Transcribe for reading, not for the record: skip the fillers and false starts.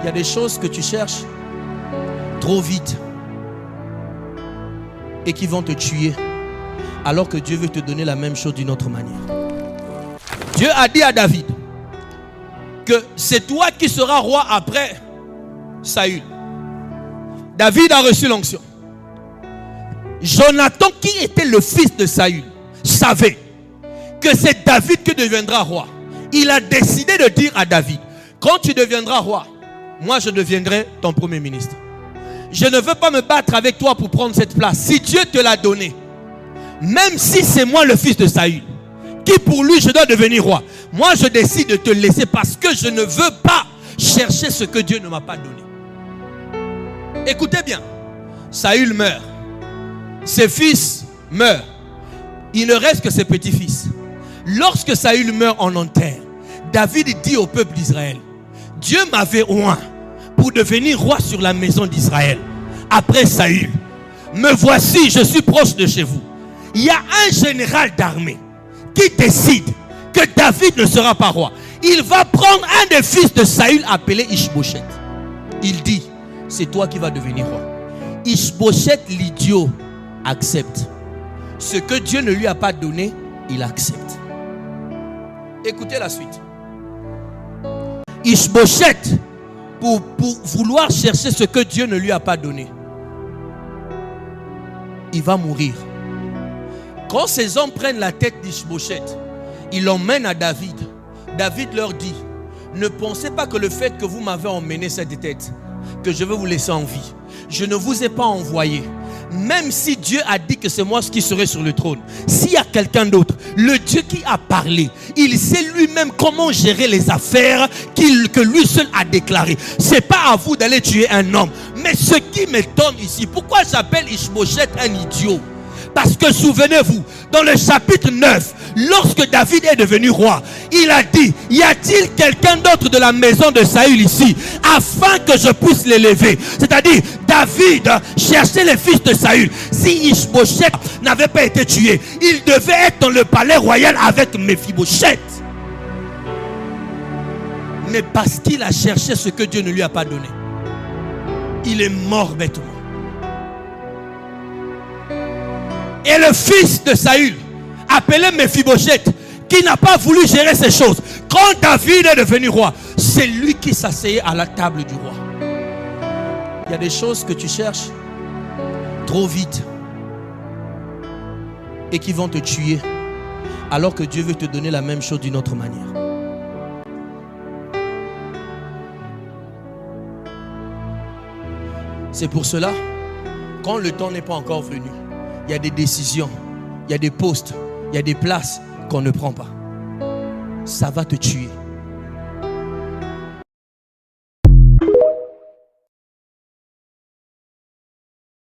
Il y a des choses que tu cherches trop vite et qui vont te tuer, alors que Dieu veut te donner la même chose d'une autre manière. Dieu a dit à David que c'est toi qui seras roi après Saül. David a reçu l'onction. Jonathan, qui était le fils de Saül, savait que c'est David qui deviendra roi. Il a décidé de dire à David: quand tu deviendras roi, moi je deviendrai ton premier ministre. Je ne veux pas me battre avec toi pour prendre cette place. Si Dieu te l'a donné, même si c'est moi le fils de Saül, qui pour lui je dois devenir roi, moi je décide de te laisser parce que je ne veux pas chercher ce que Dieu ne m'a pas donné. Écoutez bien, Saül meurt, ses fils meurent, il ne reste que ses petits-fils. Lorsque Saül meurt, on enterre. David dit au peuple d'Israël: Dieu m'avait oint pour devenir roi sur la maison d'Israël après Saül. Me voici, je suis proche de chez vous. Il y a un général d'armée qui décide que David ne sera pas roi. Il va prendre un des fils de Saül appelé Ishbosheth. Il dit: c'est toi qui vas devenir roi. Ishbosheth, l'idiot, accepte. Ce que Dieu ne lui a pas donné, il accepte. Écoutez la suite. Ishbosheth, pour vouloir chercher ce que Dieu ne lui a pas donné, il va mourir. Quand ces hommes prennent la tête d'Ishbosheth, ils l'emmènent à David. David leur dit: ne pensez pas que le fait que vous m'avez emmené cette tête, que je vais vous laisser en vie. Je ne vous ai pas envoyé. Même si Dieu a dit que c'est moi qui serai sur le trône, s'il y a quelqu'un d'autre, le Dieu qui a parlé, il sait lui-même comment gérer les affaires que lui seul a déclaré. C'est pas à vous d'aller tuer un homme. Mais ce qui m'étonne ici, pourquoi j'appelle Ishbosheth un idiot? Parce que souvenez-vous, dans le chapitre 9, lorsque David est devenu roi, il a dit: y a-t-il quelqu'un d'autre de la maison de Saül ici, afin que je puisse l'élever? C'est-à-dire, David cherchait les fils de Saül. Si Ishbosheth n'avait pas été tué, il devait être dans le palais royal avec Mephibosheth. Mais parce qu'il a cherché ce que Dieu ne lui a pas donné, il est mort bêtement. Et le fils de Saül, appelé Mephibosheth, qui n'a pas voulu gérer ces choses, quand David est devenu roi, c'est lui qui s'asseyait à la table du roi. Il y a des choses que tu cherches trop vite et qui vont te tuer, alors que Dieu veut te donner la même chose d'une autre manière. C'est pour cela, quand le temps n'est pas encore venu, il y a des décisions, il y a des postes, il y a des places qu'on ne prend pas. Ça va te tuer.